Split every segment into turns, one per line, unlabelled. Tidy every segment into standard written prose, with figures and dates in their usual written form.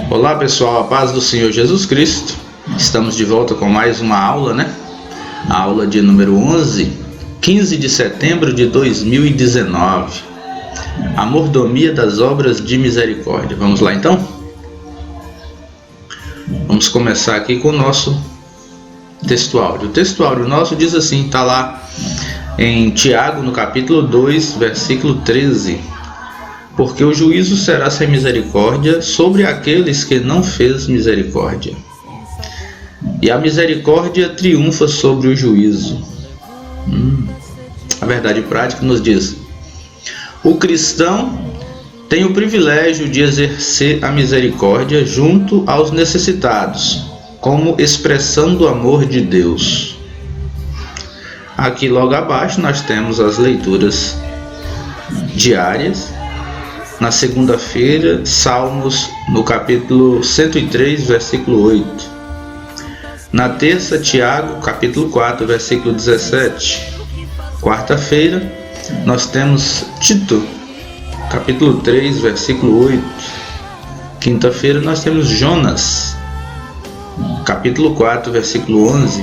Olá pessoal, a paz do Senhor Jesus Cristo. Estamos de volta com mais uma aula, A aula de número 11, 15 de setembro de 2019. A mordomia das obras de misericórdia. Vamos lá então? Vamos começar aqui com o nosso textuário. O textuário nosso diz assim, está lá em Tiago, no capítulo 2, versículo 13. Porque o juízo será sem misericórdia sobre aqueles que não fez misericórdia. E a misericórdia triunfa sobre o juízo. A verdade prática nos diz: o cristão tem o privilégio de exercer a misericórdia junto aos necessitados, como expressão do amor de Deus. Aqui logo abaixo nós temos as leituras diárias. Na segunda-feira, Salmos no capítulo 103, versículo 8. Na terça, Tiago, capítulo 4, versículo 17. Quarta-feira, nós temos Tito, capítulo 3, versículo 8. Quinta-feira, nós temos Jonas, capítulo 4, versículo 11.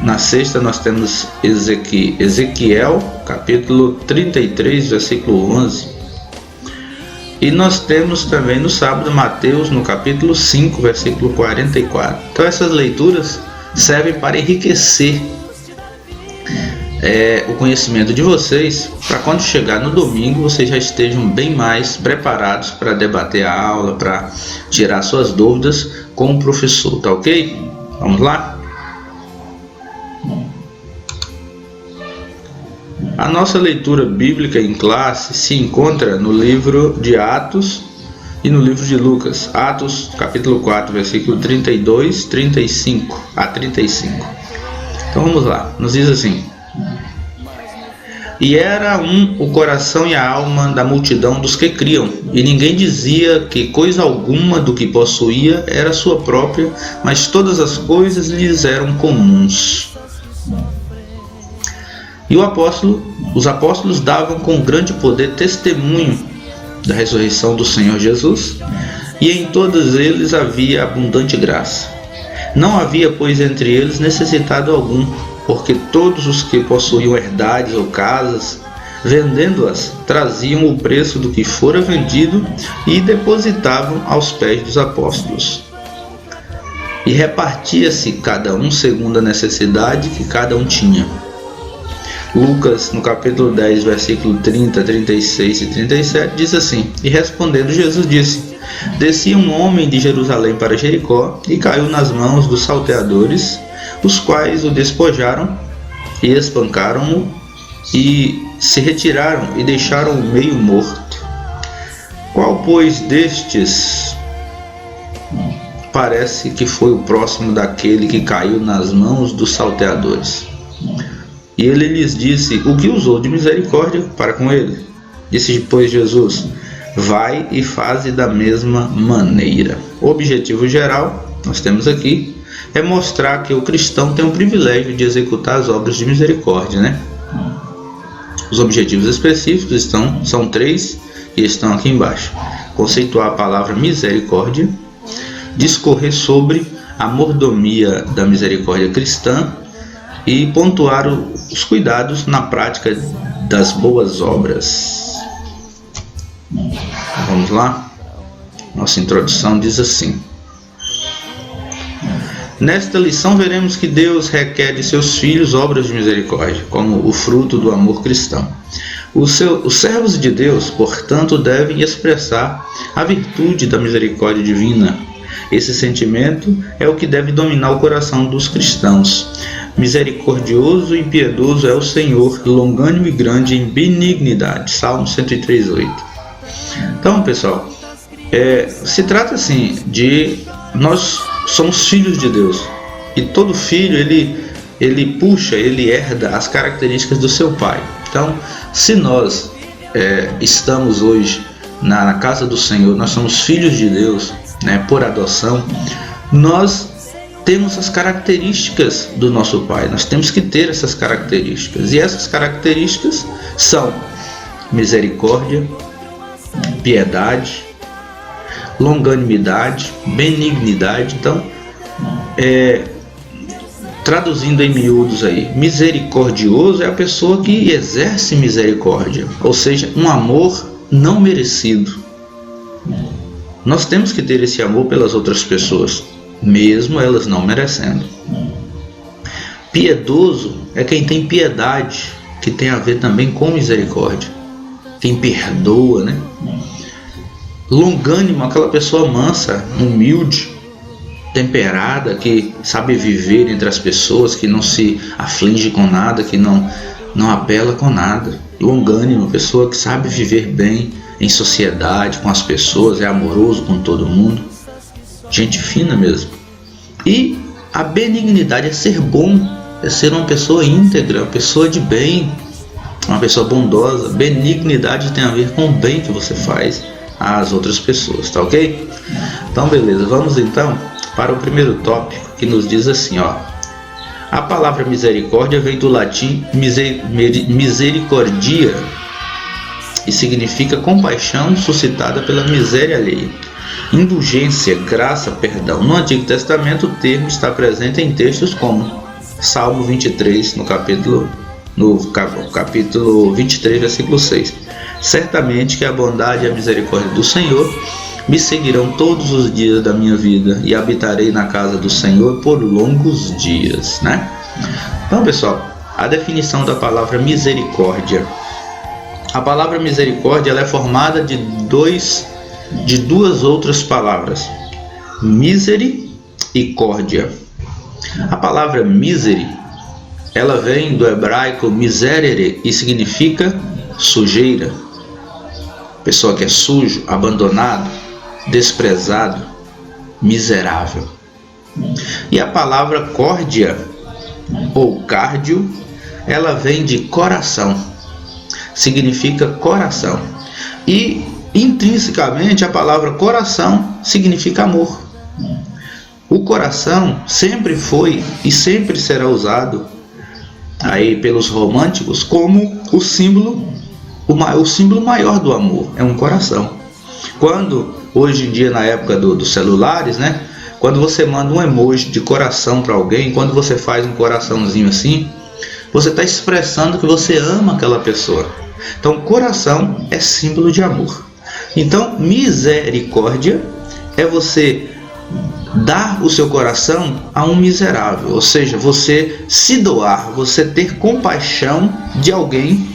Na sexta, nós temos Ezequiel, capítulo 33, versículo 11. E nós temos também no sábado Mateus, no capítulo 5, versículo 44. Então essas leituras servem para enriquecer o conhecimento de vocês, para quando chegar no domingo vocês já estejam bem mais preparados para debater a aula, para tirar suas dúvidas com o professor, tá ok? Vamos lá? A nossa leitura bíblica em classe se encontra no livro de Atos e no livro de Lucas. Atos, capítulo 4, versículo 32, 35 a 35. Então vamos lá, nos diz assim: E era o coração e a alma da multidão dos que criam, e ninguém dizia que coisa alguma do que possuía era sua própria, mas todas as coisas lhes eram comuns. E os apóstolos davam com grande poder testemunho da ressurreição do Senhor Jesus, e em todos eles havia abundante graça. Não havia, pois, entre eles necessitado algum, porque todos os que possuíam herdades ou casas, vendendo-as, traziam o preço do que fora vendido e depositavam aos pés dos apóstolos. E repartia-se cada um segundo a necessidade que cada um tinha. Lucas, no capítulo 10, versículo 30, 36 e 37, diz assim: E respondendo Jesus disse: Descia um homem de Jerusalém para Jericó e caiu nas mãos dos salteadores, os quais o despojaram e espancaram-o e se retiraram e deixaram-o meio morto. Qual, pois, destes parece que foi o próximo daquele que caiu nas mãos dos salteadores? E ele lhes disse o que usou de misericórdia para com ele. Disse, pois, Jesus: Vai e faze da mesma maneira. O objetivo geral, nós temos aqui, é mostrar que o cristão tem o privilégio de executar as obras de misericórdia, Os objetivos específicos são 3 e estão aqui embaixo. Conceituar a palavra misericórdia, discorrer sobre a mordomia da misericórdia cristã e pontuar os cuidados na prática das boas obras. Vamos lá? Nossa introdução diz assim: Nesta lição veremos que Deus requer de seus filhos obras de misericórdia, como o fruto do amor cristão. Os servos de Deus, portanto, devem expressar a virtude da misericórdia divina. Esse sentimento é o que deve dominar o coração dos cristãos. Misericordioso e piedoso é o Senhor, longânimo e grande em benignidade. Salmo 103:8. Então, pessoal, se trata assim de nós somos filhos de Deus, e todo filho ele herda as características do seu pai. Então, se nós estamos hoje na casa do Senhor, nós somos filhos de Deus, por adoção, nós temos as características do nosso pai. Nós temos que ter essas características, e essas características são misericórdia, piedade, longanimidade, benignidade. Então, traduzindo em miúdos aí, misericordioso é a pessoa que exerce misericórdia, ou seja, um amor não merecido. Nós temos que ter esse amor pelas outras pessoas, mesmo elas não merecendo. Piedoso é quem tem piedade, que tem a ver também com misericórdia, quem perdoa, né? Longânimo, aquela pessoa mansa, humilde, temperada, que sabe viver entre as pessoas, que não se aflige com nada, que não apela com nada. Longânimo, pessoa que sabe viver bem em sociedade, com as pessoas, é amoroso com todo mundo, gente fina mesmo. E a benignidade é ser bom, é ser uma pessoa íntegra, uma pessoa de bem, uma pessoa bondosa. Benignidade tem a ver com o bem que você faz às outras pessoas, tá ok? Então beleza, vamos então para o primeiro tópico, que nos diz assim, ó. A palavra misericórdia vem do latim misericordia e significa compaixão suscitada pela miséria alheia. Indulgência, graça, perdão. No Antigo Testamento o termo está presente em textos como Salmo 23, no capítulo 23, versículo 6. Certamente que a bondade e a misericórdia do Senhor me seguirão todos os dias da minha vida e habitarei na casa do Senhor por longos dias, né? Então, pessoal, a definição da palavra misericórdia. A palavra misericórdia ela é formada de duas outras palavras, miseri e córdia. A palavra miseri, ela vem do hebraico miserere e significa sujeira. Pessoa que é sujo, abandonado, desprezado, miserável. E a palavra córdia ou cardio, ela vem de coração, significa coração. E intrinsecamente a palavra coração significa amor. O coração sempre foi e sempre será usado aí pelos românticos como o símbolo maior do amor, é um coração. Quando hoje em dia, na época dos celulares, né, quando você manda um emoji de coração para alguém, quando você faz um coraçãozinho assim, você está expressando que você ama aquela pessoa. Então coração é símbolo de amor. Então misericórdia é você dar o seu coração a um miserável, ou seja, você se doar, você ter compaixão de alguém,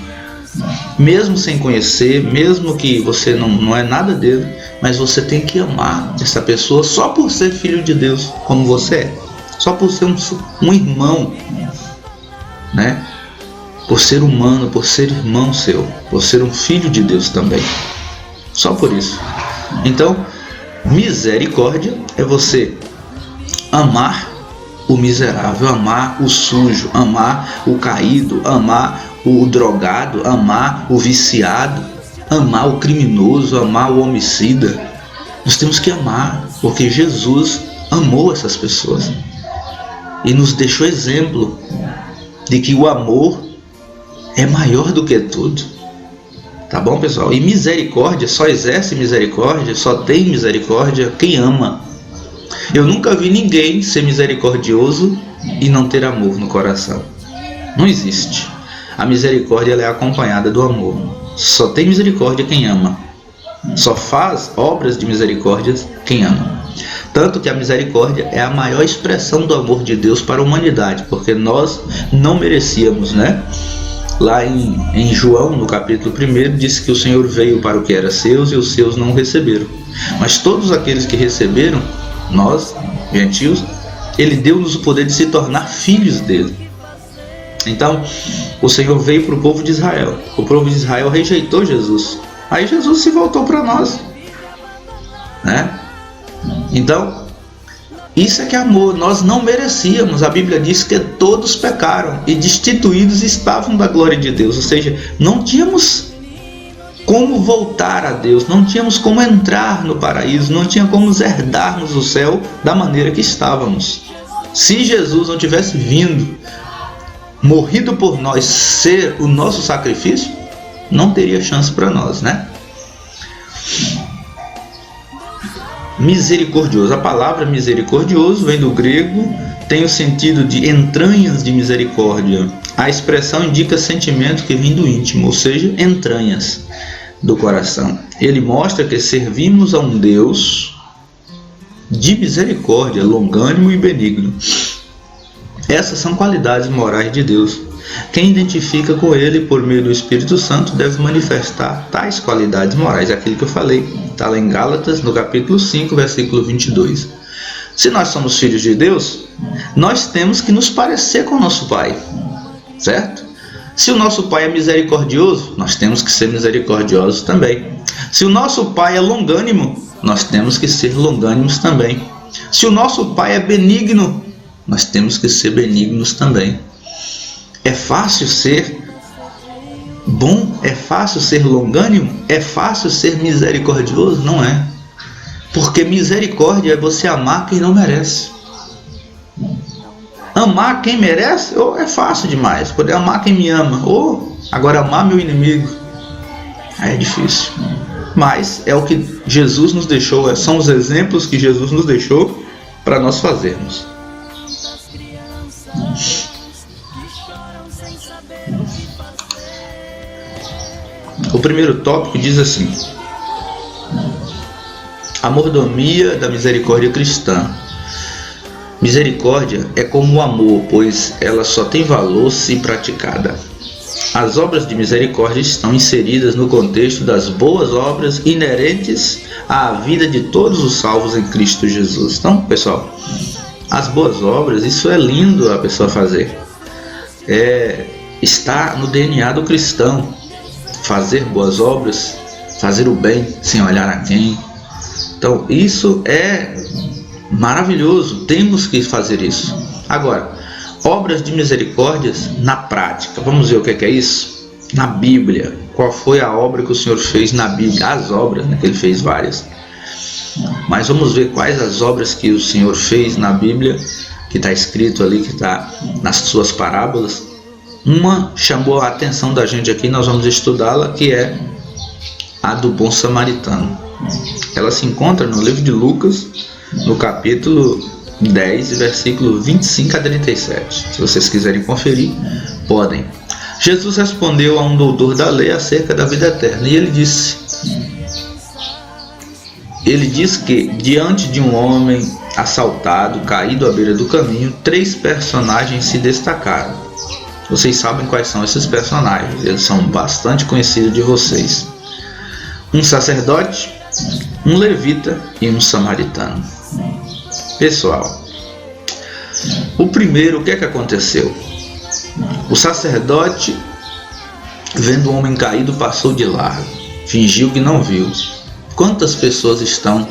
mesmo sem conhecer, mesmo que você não é nada dele, mas você tem que amar essa pessoa só por ser filho de Deus, como você é, só por ser um irmão, né? Por ser humano, por ser irmão seu, por ser um filho de Deus também, só por isso. Então, misericórdia é você amar o miserável, amar o sujo, amar o caído, amar o drogado, amar o viciado, amar o criminoso, amar o homicida. Nós temos que amar, porque Jesus amou essas pessoas e nos deixou exemplo de que o amor é maior do que tudo. Tá bom, pessoal? E misericórdia, só exerce misericórdia, só tem misericórdia quem ama. Eu nunca vi ninguém ser misericordioso e não ter amor no coração. Não existe. A misericórdia ela é acompanhada do amor. Só tem misericórdia quem ama. Só faz obras de misericórdia quem ama. Tanto que a misericórdia é a maior expressão do amor de Deus para a humanidade, porque nós não merecíamos, né? Lá em João, no capítulo 1, diz que o Senhor veio para o que era seus e os seus não receberam. Mas todos aqueles que receberam, nós, gentios, Ele deu-nos o poder de se tornar filhos dele. Então, o Senhor veio para o povo de Israel. O povo de Israel rejeitou Jesus. Aí Jesus se voltou para nós, né? Então, isso é que é amor. Nós não merecíamos. A Bíblia diz que todos pecaram e destituídos estavam da glória de Deus. Ou seja, não tínhamos como voltar a Deus, não tínhamos como entrar no paraíso, não tinha como herdarmos o céu da maneira que estávamos. Se Jesus não tivesse vindo, morrido por nós, ser o nosso sacrifício, não teria chance para nós, né? Misericordioso. A palavra misericordioso vem do grego, tem o sentido de entranhas de misericórdia. A expressão indica sentimento que vem do íntimo, ou seja, entranhas do coração. Ele mostra que servimos a um Deus de misericórdia, longânimo e benigno. Essas são qualidades morais de Deus. Quem identifica com Ele por meio do Espírito Santo deve manifestar tais qualidades morais. É aquilo que eu falei, está lá em Gálatas, no capítulo 5, versículo 22. Se nós somos filhos de Deus, nós temos que nos parecer com o nosso Pai, certo? Se o nosso Pai é misericordioso, nós temos que ser misericordiosos também. Se o nosso Pai é longânimo, nós temos que ser longânimos também. Se o nosso Pai é benigno, nós temos que ser benignos também. É fácil ser bom? É fácil ser longânimo? É fácil ser misericordioso? Não é. Porque misericórdia é você amar quem não merece. Amar quem merece, é fácil demais. Poder amar quem me ama. Agora amar meu inimigo, aí é difícil. Mas é o que Jesus nos deixou, são os exemplos que Jesus nos deixou para nós fazermos. O primeiro tópico diz assim: a mordomia da misericórdia cristã. Misericórdia é como o amor, pois ela só tem valor se praticada. As obras de misericórdia estão inseridas no contexto das boas obras inerentes à vida de todos os salvos em Cristo Jesus. Então, pessoal, as boas obras, isso é lindo a pessoa fazer. Está no DNA do cristão. Fazer boas obras, fazer o bem sem olhar a quem. Então, isso é maravilhoso, temos que fazer isso. Agora, obras de misericórdias na prática, vamos ver o que é isso? Na Bíblia, qual foi a obra que o Senhor fez na Bíblia? As obras, né, que Ele fez várias. Mas vamos ver quais as obras que o Senhor fez na Bíblia, que está escrito ali, que está nas suas parábolas. Uma chamou a atenção da gente aqui, nós vamos estudá-la, que é a do bom samaritano. Ela se encontra no livro de Lucas, no capítulo 10, versículo 25 a 37. Se vocês quiserem conferir, podem. Jesus respondeu a um doutor da lei acerca da vida eterna, e ele disse que diante de um homem assaltado, caído à beira do caminho, 3 personagens se destacaram. Vocês sabem quais são esses personagens, eles são bastante conhecidos de vocês. Um sacerdote, um levita e um samaritano. Pessoal, o primeiro, o que é que aconteceu? O sacerdote, vendo o homem caído, passou de largo, fingiu que não viu. Quantas pessoas estão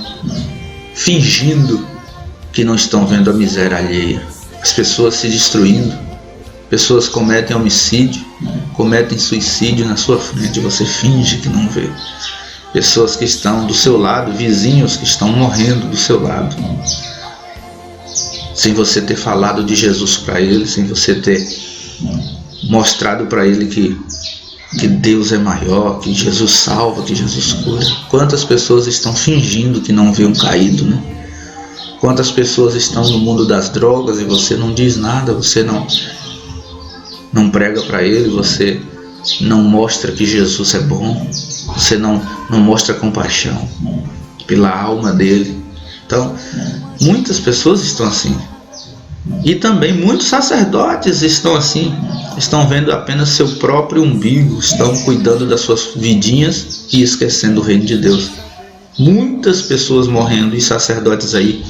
fingindo que não estão vendo a miséria alheia? As pessoas se destruindo. Pessoas cometem homicídio, cometem suicídio na sua frente, você finge que não vê. Pessoas que estão do seu lado, vizinhos que estão morrendo do seu lado, sem você ter falado de Jesus para ele, sem você ter mostrado para ele que Deus é maior, que Jesus salva, que Jesus cura. Quantas pessoas estão fingindo que não vê um caído, né? Quantas pessoas estão no mundo das drogas e você não diz nada, você não prega para ele, você não mostra que Jesus é bom, você não mostra compaixão pela alma dele. Então, muitas pessoas estão assim. E também muitos sacerdotes estão assim, estão vendo apenas seu próprio umbigo, estão cuidando das suas vidinhas e esquecendo o reino de Deus. Muitas pessoas morrendo, e sacerdotes aí,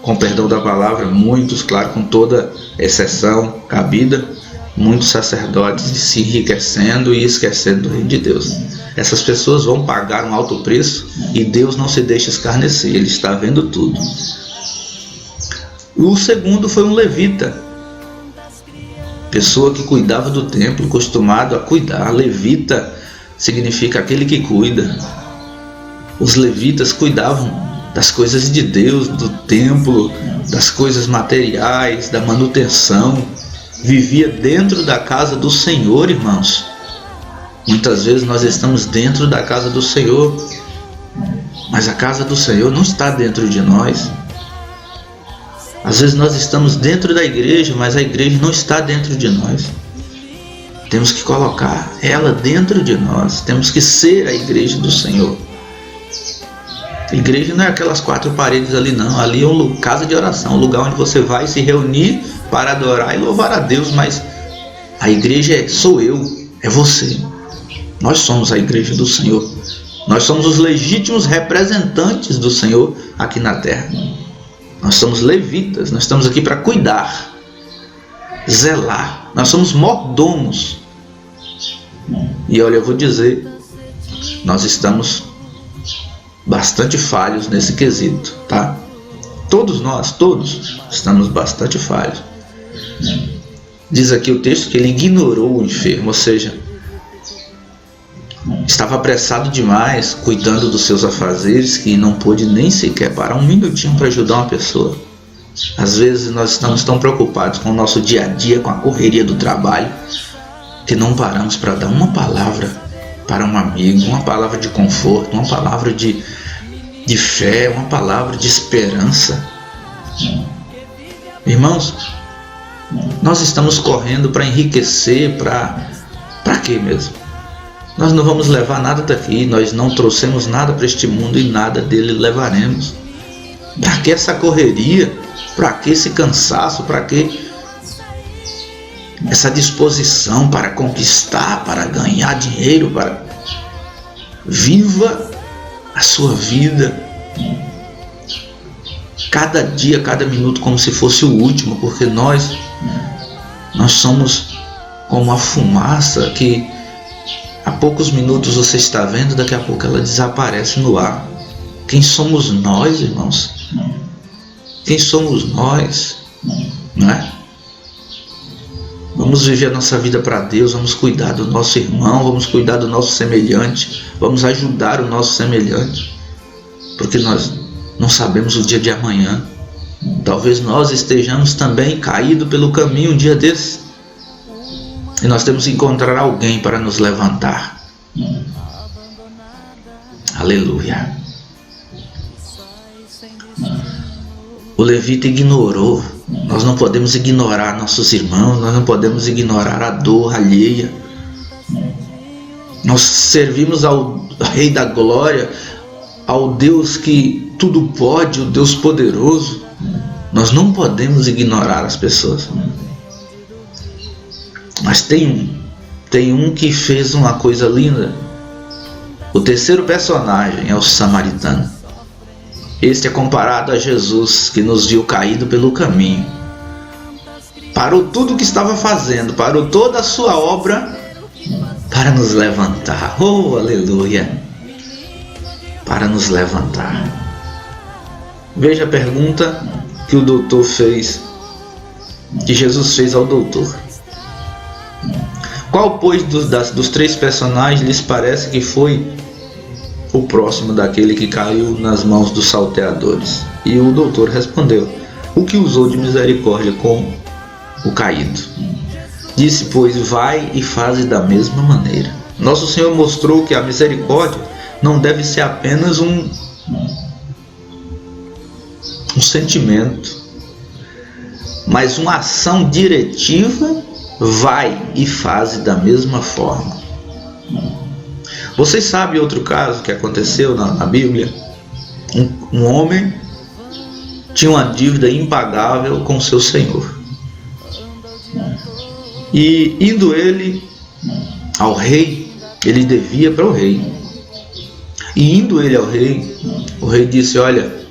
com perdão da palavra, muitos, claro, com toda exceção cabida, muitos sacerdotes se enriquecendo e esquecendo do reino de Deus. Essas pessoas vão pagar um alto preço e Deus não se deixa escarnecer, Ele está vendo tudo. O segundo foi um levita, pessoa que cuidava do templo, acostumado a cuidar. Levita significa aquele que cuida. Os levitas cuidavam das coisas de Deus, do templo, das coisas materiais, da manutenção. Vivia dentro da casa do Senhor, irmãos. Muitas vezes nós estamos dentro da casa do Senhor, Mas a casa do Senhor não está dentro de nós. Às vezes nós estamos dentro da igreja, mas a igreja não está dentro de nós. Temos que colocar ela dentro de nós. Temos que ser a igreja do Senhor. A igreja não é aquelas 4 paredes ali, não. Ali é uma casa de oração, um lugar onde você vai se reunir para adorar e louvar a Deus. Mas a igreja sou eu, é você. Nós somos a igreja do Senhor. Nós somos os legítimos representantes do Senhor aqui na terra. Nós somos levitas, nós estamos aqui para cuidar, zelar. Nós somos mordomos. E olha, eu vou dizer, nós estamos bastante falhos nesse quesito, tá? Todos nós, todos, estamos bastante falhos. Diz aqui o texto que ele ignorou o enfermo, ou seja, estava apressado demais, cuidando dos seus afazeres, que não pôde nem sequer parar um minutinho para ajudar uma pessoa. Às vezes nós estamos tão preocupados com o nosso dia a dia, com a correria do trabalho, que não paramos para dar uma palavra para um amigo, uma palavra de conforto, uma palavra de fé, uma palavra de esperança. Irmãos, nós estamos correndo para enriquecer, para quê mesmo? Nós não vamos levar nada daqui, nós não trouxemos nada para este mundo e nada dele levaremos. Para que essa correria? Para que esse cansaço? Para que essa disposição para conquistar, para ganhar dinheiro? Viva a sua vida, cada dia, cada minuto como se fosse o último, porque nós somos como a fumaça que há poucos minutos você está vendo, daqui a pouco ela desaparece no ar. Quem somos nós, irmãos? Quem somos nós? Não é? Vamos viver a nossa vida para Deus, vamos cuidar do nosso irmão, vamos cuidar do nosso semelhante, vamos ajudar o nosso semelhante, porque nós não sabemos o dia de amanhã. Talvez nós estejamos também caídos pelo caminho um dia desse, e nós temos que encontrar alguém para nos levantar. Aleluia. O levita ignorou. Nós não podemos ignorar nossos irmãos, nós não podemos ignorar a dor alheia. Nós servimos ao Rei da Glória, ao Deus que tudo pode, o Deus poderoso. Nós não podemos ignorar as pessoas. Mas tem um que fez uma coisa linda. O terceiro personagem é o samaritano. Este é comparado a Jesus, que nos viu caído pelo caminho. Parou tudo o que estava fazendo, parou toda a sua obra para nos levantar. Oh, aleluia! Para nos levantar. Veja a pergunta que o doutor fez, que Jesus fez ao doutor. Qual, pois, dos 3 personagens lhes parece que foi o próximo daquele que caiu nas mãos dos salteadores? E o doutor respondeu: o que usou de misericórdia com o caído. Disse, pois, vai e faze da mesma maneira. Nosso Senhor mostrou que a misericórdia não deve ser apenas um sentimento, mas uma ação diretiva. Vai e faze da mesma forma. Vocês sabem outro caso que aconteceu na Bíblia? Um homem tinha uma dívida impagável com seu senhor. E indo ele ao rei, ele devia para o rei. E indo ele ao rei, o rei disse: olha,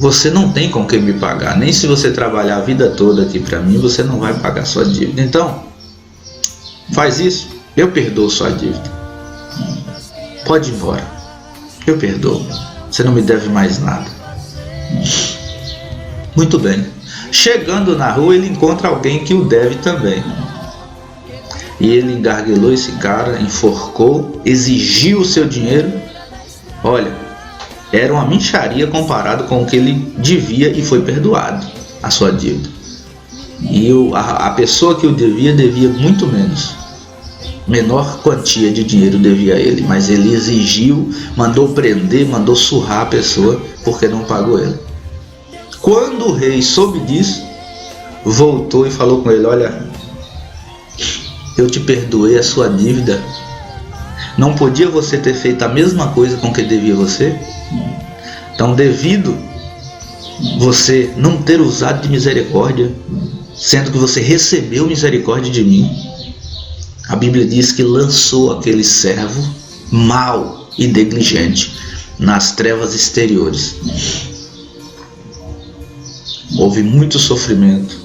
você não tem com quem me pagar, nem se você trabalhar a vida toda aqui para mim, você não vai pagar sua dívida. Então, faz isso, eu perdoo sua dívida. Pode ir embora, eu perdoo, você não me deve mais nada. Muito bem. Chegando na rua, ele encontra alguém que o deve também. E ele engarguelou esse cara, enforcou, exigiu o seu dinheiro. Olha, era uma mixaria comparado com o que ele devia, e foi perdoado a sua dívida. E a pessoa que o devia muito menos. menor quantia de dinheiro devia a ele, mas ele exigiu, mandou prender, mandou surrar a pessoa porque não pagou ele. Quando o rei soube disso, voltou e falou com ele: olha, eu te perdoei a sua dívida. Não podia você ter feito a mesma coisa com que devia você? Então, devido você não ter usado de misericórdia, sendo que você recebeu misericórdia de mim, a Bíblia diz que lançou aquele servo mau e negligente nas trevas exteriores. Houve muito sofrimento,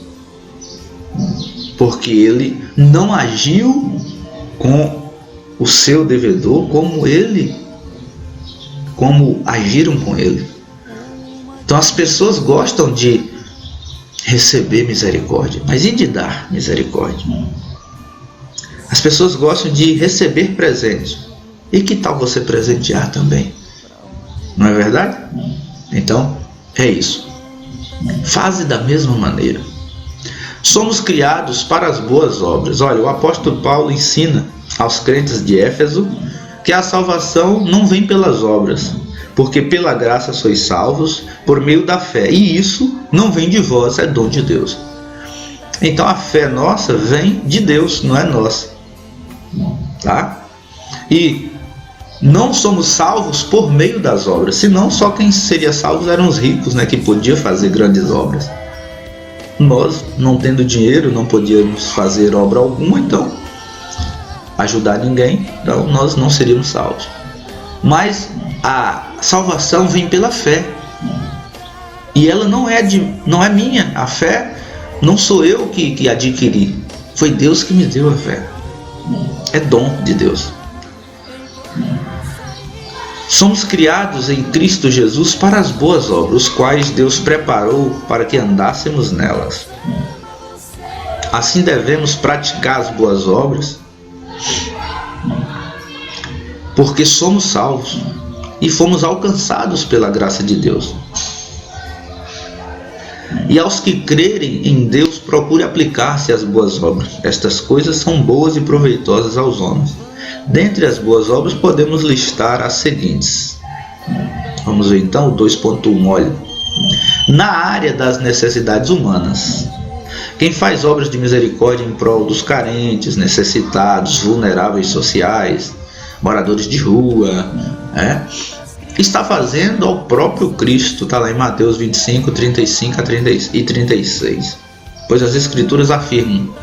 porque ele não agiu com o seu devedor como agiram com ele. Então as pessoas gostam de receber misericórdia, mas e de dar misericórdia? As pessoas gostam de receber presente. E que tal você presentear também? Não é verdade? Então, é isso. Faze da mesma maneira. Somos criados para as boas obras. Olha, o apóstolo Paulo ensina aos crentes de Éfeso que a salvação não vem pelas obras, porque pela graça sois salvos por meio da fé. E isso não vem de vós, é dom de Deus. Então a fé nossa vem de Deus, não é nossa. Tá? E não somos salvos por meio das obras, senão só quem seria salvo eram os ricos, né, que podiam fazer grandes obras. Nós, não tendo dinheiro, não podíamos fazer obra alguma, então ajudar ninguém, então nós não seríamos salvos. Mas a salvação vem pela fé, e ela não é minha. A fé não sou eu que adquiri, foi Deus que me deu a fé. É dom de Deus. Somos criados em Cristo Jesus para as boas obras, os quais Deus preparou para que andássemos nelas. Assim devemos praticar as boas obras, porque somos salvos e fomos alcançados pela graça de Deus. E aos que crerem em Deus, procure aplicar-se às boas obras. Estas coisas são boas e proveitosas aos homens. Dentre as boas obras podemos listar as seguintes. Vamos ver então o 2.1. Olha, na área das necessidades humanas, quem faz obras de misericórdia em prol dos carentes, necessitados, vulneráveis sociais, moradores de rua, está fazendo ao próprio Cristo. Está lá em Mateus 25, 35 e 36. Pois as Escrituras afirmam: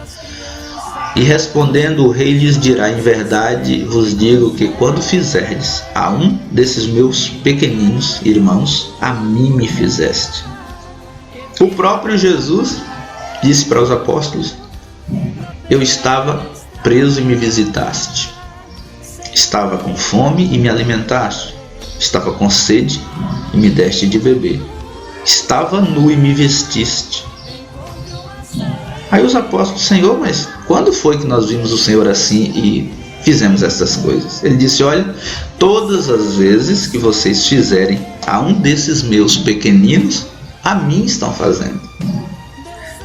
e respondendo o rei lhes dirá: em verdade vos digo que quando fizerdes a um desses meus pequeninos irmãos, a mim me fizeste. O próprio Jesus disse para os apóstolos: eu estava preso e me visitaste. Estava com fome e me alimentaste. Estava com sede e me deste de beber. Estava nu e me vestiste. Aí os apóstolos: Senhor, mas quando foi que nós vimos o Senhor assim e fizemos essas coisas? Ele disse: olha, todas as vezes que vocês fizerem a um desses meus pequeninos, a mim estão fazendo.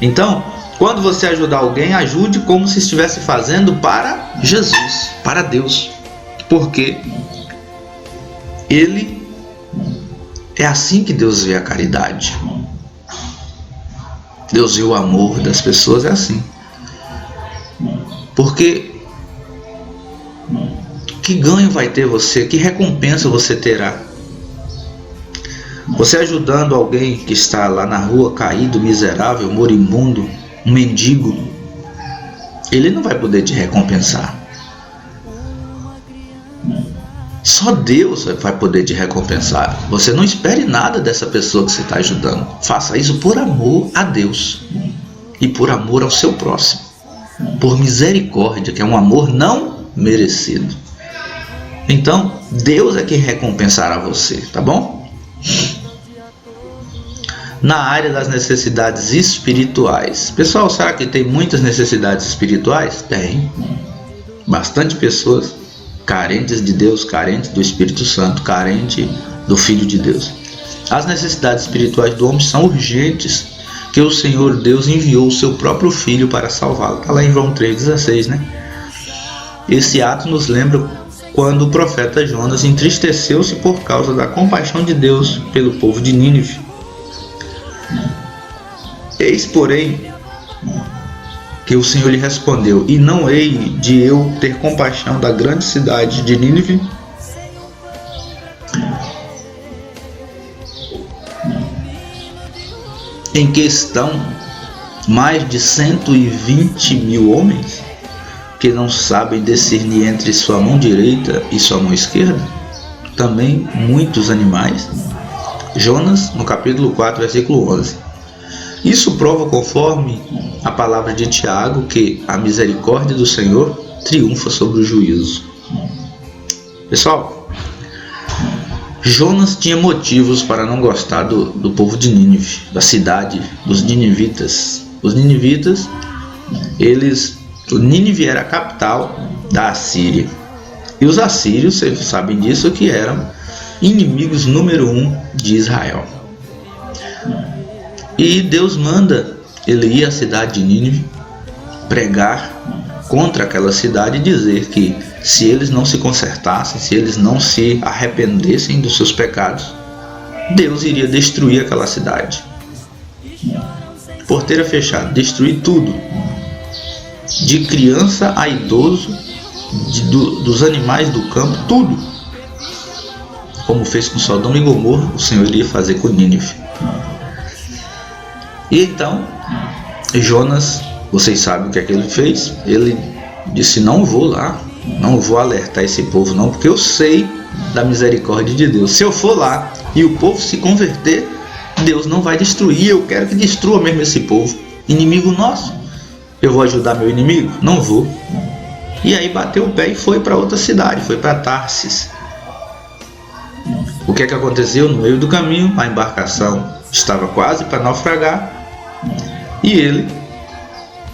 Então, quando você ajudar alguém, ajude como se estivesse fazendo para Jesus, para Deus. Porque é assim que Deus vê a caridade. Deus vê o amor das pessoas, é assim. Porque que ganho vai ter você? Que recompensa você terá? Você ajudando alguém que está lá na rua, caído, miserável, moribundo, um mendigo, ele não vai poder te recompensar. Só Deus vai poder te recompensar. Você não espere nada dessa pessoa que você está ajudando. Faça isso por amor a Deus e por amor ao seu próximo, por misericórdia, que é um amor não merecido. Então, Deus é quem recompensará você, tá bom? Na área das necessidades espirituais. Pessoal, será que tem muitas necessidades espirituais? Tem. Bastante pessoas carentes de Deus, carentes do Espírito Santo, carentes do Filho de Deus. As necessidades espirituais do homem são urgentes, que o Senhor Deus enviou o seu próprio Filho para salvá-lo. Está lá em João 3,16, né? Esse ato nos lembra quando o profeta Jonas entristeceu-se por causa da compaixão de Deus pelo povo de Nínive. Eis, porém, que o Senhor lhe respondeu: e não hei de eu ter compaixão da grande cidade de Nínive? Em que estão mais de 120 mil homens, que não sabem discernir entre sua mão direita e sua mão esquerda, também muitos animais. Jonas, no capítulo 4, versículo 11. Isso prova, conforme a palavra de Tiago, que a misericórdia do Senhor triunfa sobre o juízo. Pessoal, Jonas tinha motivos para não gostar do povo de Nínive, da cidade dos ninivitas. Os ninivitas, Nínive era a capital da Assíria. E os assírios, vocês sabem disso, que eram inimigos número 1 de Israel. E Deus manda ele ir à cidade de Nínive, pregar contra aquela cidade e dizer que se eles não se consertassem, se eles não se arrependessem dos seus pecados, Deus iria destruir aquela cidade. Porteira fechada, destruir tudo, de criança a idoso, dos animais do campo, tudo. Como fez com Sodoma e Gomorra, o Senhor iria fazer com Nínive. E então, Jonas, vocês sabem o que é que ele fez? Ele disse: não vou lá, não vou alertar esse povo não, porque eu sei da misericórdia de Deus. Se eu for lá e o povo se converter, Deus não vai destruir. Eu quero que destrua mesmo esse povo, inimigo nosso. Eu vou ajudar meu inimigo? Não vou. E aí bateu o pé e foi para outra cidade, foi para Tarsis. O que é que aconteceu? No meio do caminho, a embarcação estava quase para naufragar e ele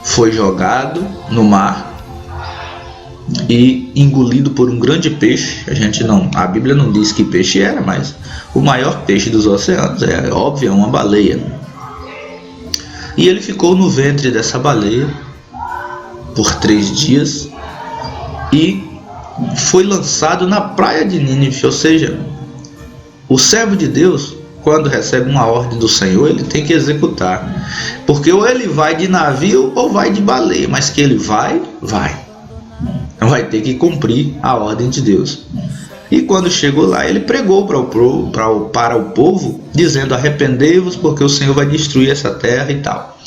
foi jogado no mar e engolido por um grande peixe. A Bíblia não diz que peixe era, mas o maior peixe dos oceanos, é óbvio, é uma baleia. E ele ficou no ventre dessa baleia por 3 dias e foi lançado na praia de Nínive. Ou seja, o servo de Deus, quando recebe uma ordem do Senhor, ele tem que executar, porque ou ele vai de navio ou vai de baleia, mas que ele vai ter que cumprir a ordem de Deus. E quando chegou lá, ele pregou para o povo, dizendo: arrependei-vos, porque o Senhor vai destruir essa terra e tal.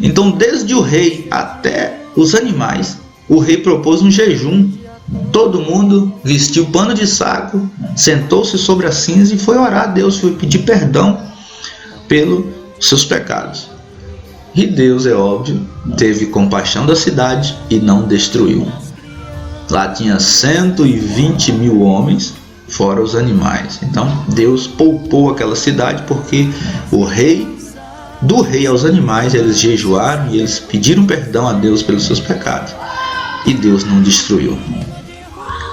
Então, desde o rei até os animais, o rei propôs um jejum. Todo mundo vestiu pano de saco, sentou-se sobre a cinza e foi orar a Deus, foi pedir perdão pelos seus pecados. E Deus, é óbvio, teve compaixão da cidade e não destruiu. Lá tinha 120 mil homens, fora os animais. Então Deus poupou aquela cidade, porque do rei aos animais, eles jejuaram e eles pediram perdão a Deus pelos seus pecados. E Deus não destruiu.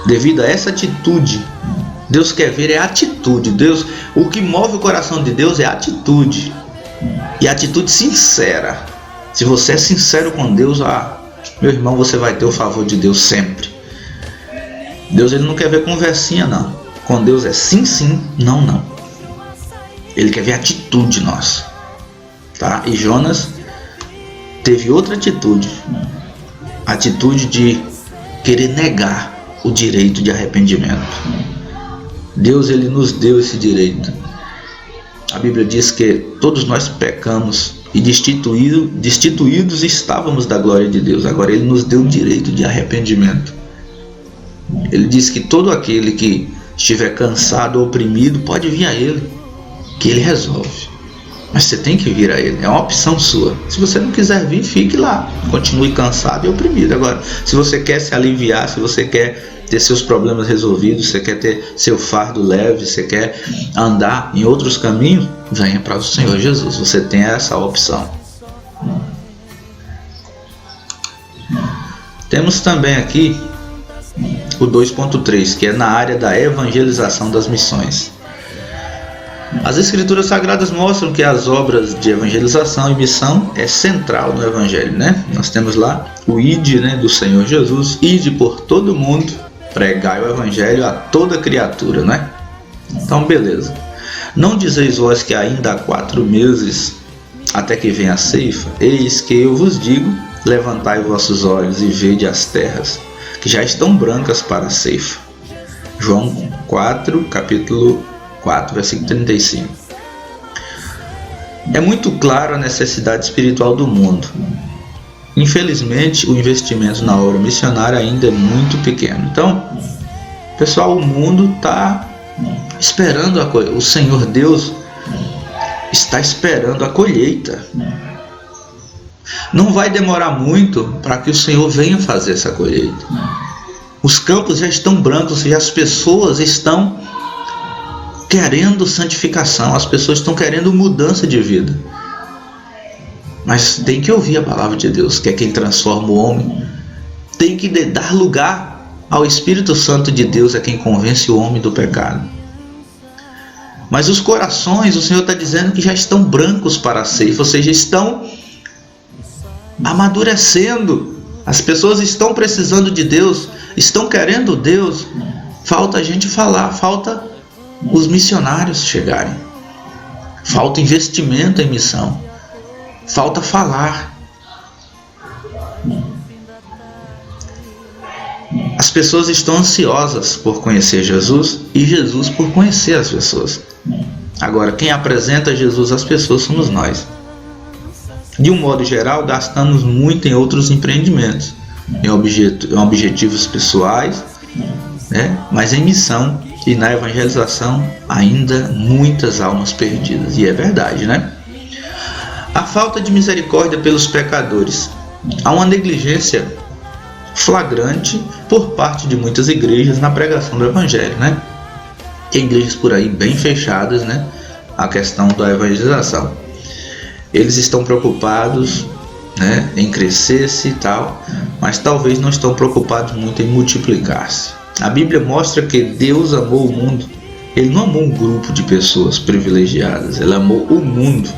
Devido a essa atitude, Deus quer ver é atitude. Deus, o que move o coração de Deus é atitude. E atitude sincera. Se você é sincero com Deus, meu irmão, você vai ter o favor de Deus sempre. Deus, ele não quer ver conversinha não. Com Deus é sim, sim, não, não. Ele quer ver atitude nossa, tá? E Jonas teve outra atitude. Atitude de querer negar o direito de arrependimento. Deus, ele nos deu esse direito. A Bíblia diz que todos nós pecamos e destituídos estávamos da glória de Deus. Agora ele nos deu o direito de arrependimento. Ele diz que todo aquele que estiver cansado ou oprimido pode vir a ele, que ele resolve. Mas você tem que vir a ele, é uma opção sua. Se você não quiser vir, fique lá, continue cansado e oprimido. Agora, se você quer se aliviar, se você quer ter seus problemas resolvidos, você quer ter seu fardo leve, você quer andar em outros caminhos, venha para o Senhor Jesus. Você tem essa opção. Temos também aqui o 2.3, que é na área da evangelização das missões. As Escrituras Sagradas mostram que as obras de evangelização e missão é central no Evangelho, né? Nós temos lá o ide, né, do Senhor Jesus, ide por todo mundo, pregai o Evangelho a toda criatura, né? Então, beleza. Não dizeis vós que ainda há 4 meses até que venha a ceifa? Eis que eu vos digo, levantai vossos olhos e vede as terras, que já estão brancas para a ceifa. João 4, capítulo 4, versículo 35. É muito claro a necessidade espiritual do mundo. Infelizmente, o investimento na obra missionária ainda é muito pequeno. Então, pessoal, o mundo está esperando a colheita. O Senhor Deus está esperando a colheita. Não vai demorar muito para que o Senhor venha fazer essa colheita. Os campos já estão brancos e as pessoas estão querendo santificação, as pessoas estão querendo mudança de vida. Mas tem que ouvir a palavra de Deus, que é quem transforma o homem. Tem que dar lugar ao Espírito Santo de Deus, é quem convence o homem do pecado. Mas os corações, o Senhor está dizendo que já estão brancos para a ceifa, ou seja, estão amadurecendo. As pessoas estão precisando de Deus, estão querendo Deus. Falta a gente falar, falta os missionários chegarem, falta investimento em missão, falta falar. As pessoas estão ansiosas por conhecer Jesus e Jesus por conhecer as pessoas. Agora, quem apresenta Jesus às pessoas somos nós. De um modo geral, gastamos muito em outros empreendimentos, em objetivos pessoais, né? Mas em missão e na evangelização ainda muitas almas perdidas. E é verdade, né? A falta de misericórdia pelos pecadores. Há uma negligência flagrante por parte de muitas igrejas na pregação do evangelho, né? Tem igrejas por aí bem fechadas, né? A questão da evangelização. Eles estão preocupados, né, em crescer-se e tal, mas talvez não estão preocupados muito em multiplicar-se. A Bíblia mostra que Deus amou o mundo. Ele não amou um grupo de pessoas privilegiadas, ele amou o mundo.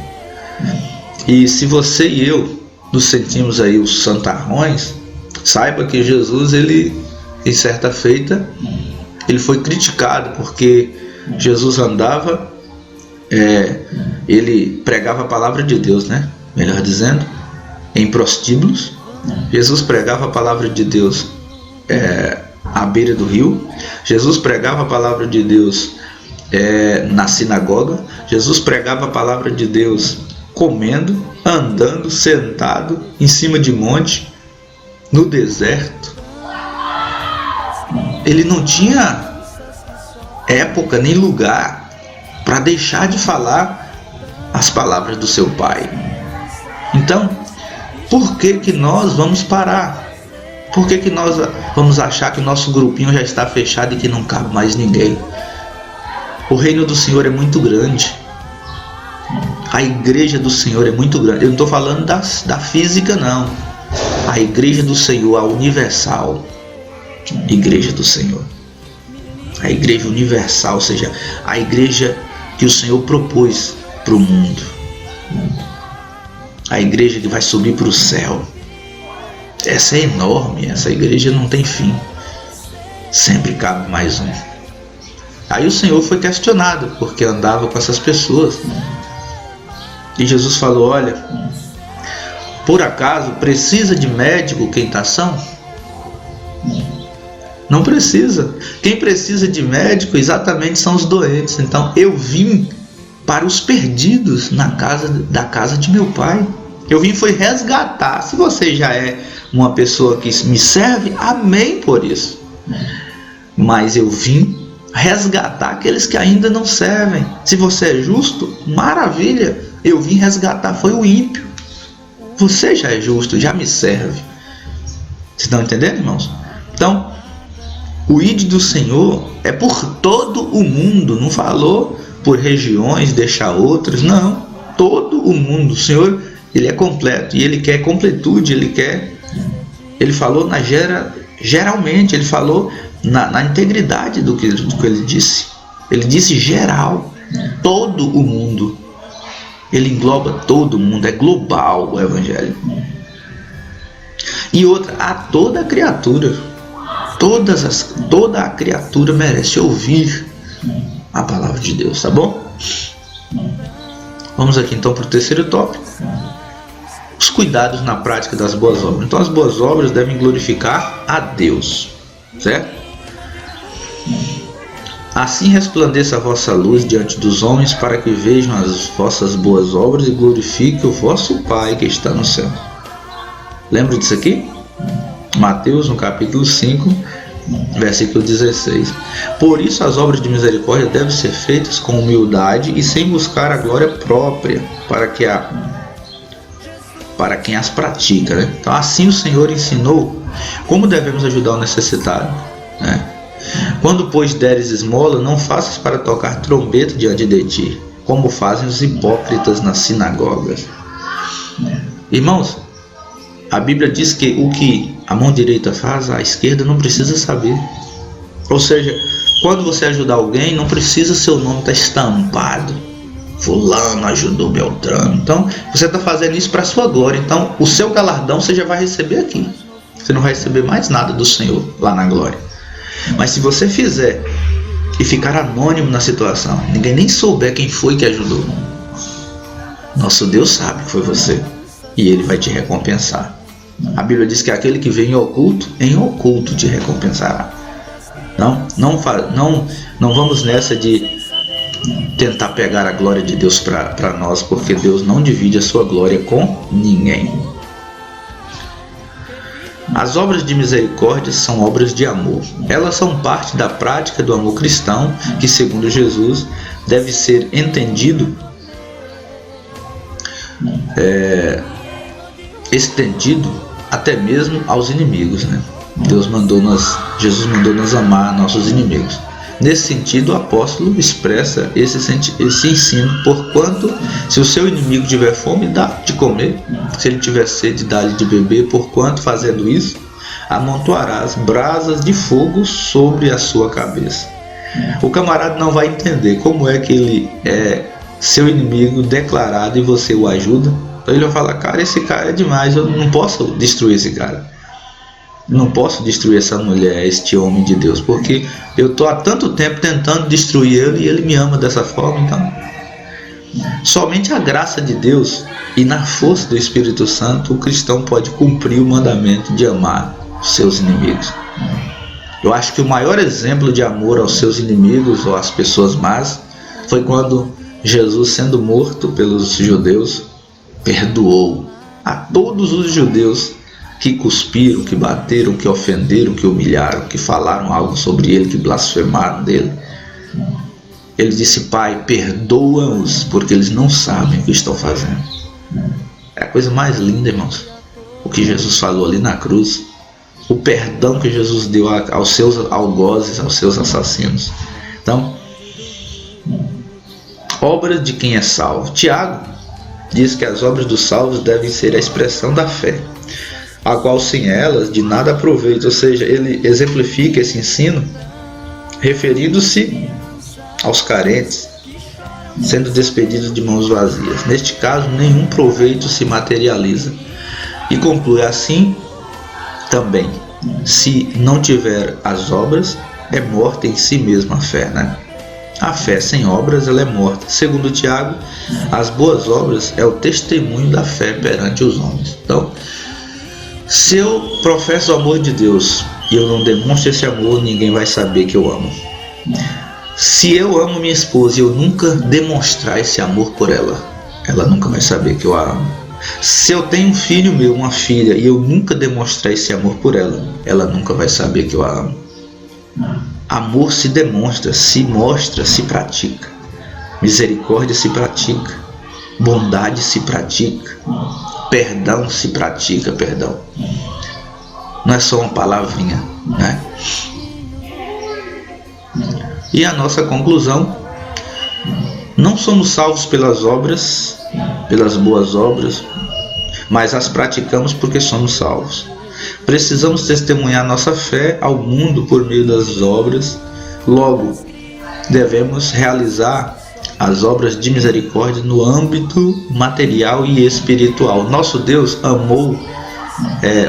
E se você e eu nos sentimos aí os santarrões, saiba que Jesus, ele, em certa feita, ele foi criticado porque Jesus andava, ele pregava a palavra de Deus, né? Melhor dizendo, em prostíbulos. Jesus pregava a palavra de Deus à beira do rio. Jesus pregava a palavra de Deus na sinagoga. Jesus pregava a palavra de Deus comendo, andando, sentado em cima de monte, no deserto. Ele não tinha época nem lugar para deixar de falar as palavras do seu Pai. Então, por que nós vamos parar? Por que nós vamos achar que o nosso grupinho já está fechado e que não cabe mais ninguém? O reino do Senhor é muito grande. A igreja do Senhor é muito grande. Eu não estou falando da física, não. A igreja do Senhor, a universal igreja do Senhor. A igreja universal, ou seja, a igreja que o Senhor propôs para o mundo. A igreja que vai subir para o céu. Essa é enorme, essa igreja não tem fim. Sempre cabe mais um. Aí o Senhor foi questionado, porque andava com essas pessoas. E Jesus falou: olha, por acaso precisa de médico quem está são? Não precisa. Quem precisa de médico exatamente são os doentes. Então eu vim para os perdidos da casa de meu Pai. Eu vim foi resgatar. Se você já é uma pessoa que me serve, amém por isso. Mas eu vim resgatar aqueles que ainda não servem. Se você é justo, maravilha. Eu vim resgatar foi o ímpio. Você já é justo, já me serve. Vocês estão entendendo, irmãos? Então, o ide do Senhor é por todo o mundo. Não falou por regiões, deixar outras. Não, todo o mundo. O Senhor, ele é completo e ele quer completude. Ele falou geralmente, ele falou na integridade do que ele disse. Ele disse geral. Todo o mundo. Ele engloba todo mundo, é global o Evangelho. E outra, a toda a criatura. Toda a criatura merece ouvir a palavra de Deus, tá bom? Vamos aqui então para o terceiro tópico. Os cuidados na prática das boas obras. Então as boas obras devem glorificar a Deus, certo? Assim resplandeça a vossa luz diante dos homens, para que vejam as vossas boas obras e glorifiquem o vosso Pai que está no céu. Lembra disso aqui? Mateus, no capítulo 5, versículo 16. Por isso as obras de misericórdia devem ser feitas com humildade e sem buscar a glória própria, para quem as pratica, né? Então assim o Senhor ensinou como devemos ajudar o necessitado, né? Quando, pois, deres esmola, não faças para tocar trombeta diante de ti, como fazem os hipócritas nas sinagogas. Irmãos, a Bíblia diz que o que a mão direita faz, a esquerda não precisa saber. Ou seja, quando você ajudar alguém, não precisa seu nome estar estampado. Fulano ajudou Beltrano. Então, você está fazendo isso para a sua glória. Então, o seu galardão você já vai receber aqui. Você não vai receber mais nada do Senhor lá na glória. Mas se você fizer e ficar anônimo na situação, ninguém nem souber quem foi que ajudou, nosso Deus sabe que foi você e Ele vai te recompensar. A Bíblia diz que aquele que vem em oculto te recompensará. Não vamos nessa de tentar pegar a glória de Deus para nós, porque Deus não divide a sua glória com ninguém. As obras de misericórdia são obras de amor. Elas são parte da prática do amor cristão, que, segundo Jesus, deve ser estendido até mesmo aos inimigos, né? Jesus mandou nos amar nossos inimigos. Nesse sentido, o apóstolo expressa esse ensino, porquanto, se o seu inimigo tiver fome, dá de comer, se ele tiver sede, dá-lhe de beber, porquanto, fazendo isso, amontoarás brasas de fogo sobre a sua cabeça. O camarada não vai entender como é que ele é seu inimigo declarado e você o ajuda. Então ele vai falar, cara, esse cara é demais, eu não posso destruir esse cara. Não posso destruir essa mulher, este homem de Deus, porque eu estou há tanto tempo tentando destruir ele e ele me ama dessa forma. Então, somente a graça de Deus e na força do Espírito Santo o cristão pode cumprir o mandamento de amar os seus inimigos. Eu acho que o maior exemplo de amor aos seus inimigos ou às pessoas más foi quando Jesus, sendo morto pelos judeus, perdoou a todos os judeus que cuspiram, que bateram, que ofenderam, que humilharam, que falaram algo sobre ele, que blasfemaram dele. Ele disse, Pai, perdoa-os, porque eles não sabem o que estão fazendo. É a coisa mais linda, irmãos, o que Jesus falou ali na cruz, o perdão que Jesus deu aos seus algozes, aos seus assassinos. Então, obras de quem é salvo. Tiago diz que as obras dos salvos devem ser a expressão da fé, a qual sem elas de nada aproveita. Ou seja, ele exemplifica esse ensino referindo-se aos carentes, sendo despedidos de mãos vazias. Neste caso, nenhum proveito se materializa. E conclui assim também, se não tiver as obras, é morta em si mesma a fé, né? A fé sem obras, ela é morta. Segundo Tiago, as boas obras é o testemunho da fé perante os homens. Então, se eu professo o amor de Deus e eu não demonstro esse amor, ninguém vai saber que eu amo. Se eu amo minha esposa e eu nunca demonstrar esse amor por ela, ela nunca vai saber que eu a amo. Se eu tenho um filho meu, uma filha, e eu nunca demonstrar esse amor por ela, ela nunca vai saber que eu a amo. Amor se demonstra, se mostra, se pratica. Misericórdia se pratica. Bondade se pratica. Perdão se pratica, perdão. Não é só uma palavrinha, né? E a nossa conclusão: não somos salvos pelas obras, pelas boas obras, mas as praticamos porque somos salvos. Precisamos testemunhar nossa fé ao mundo por meio das obras. Logo, devemos realizar as obras de misericórdia no âmbito material e espiritual. Nosso Deus amou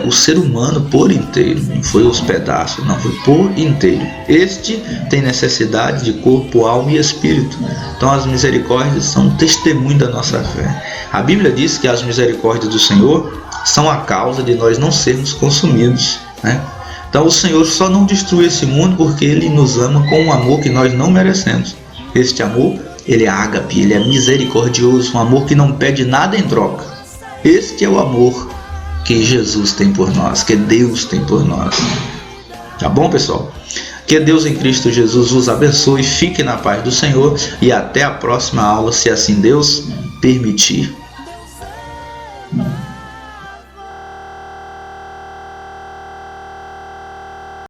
o ser humano por inteiro, não foi os pedaços, não, foi por inteiro. Este tem necessidade de corpo, alma e espírito. Então as misericórdias são testemunho da nossa fé. A Bíblia diz que as misericórdias do Senhor são a causa de nós não sermos consumidos, né? Então o Senhor só não destrui esse mundo porque Ele nos ama com um amor que nós não merecemos. Este amor, ele é ágape, ele é misericordioso, um amor que não pede nada em troca. Este é o amor que Jesus tem por nós, que Deus tem por nós. Tá bom, pessoal? Que Deus em Cristo Jesus vos abençoe, fique na paz do Senhor e até a próxima aula, se assim Deus permitir.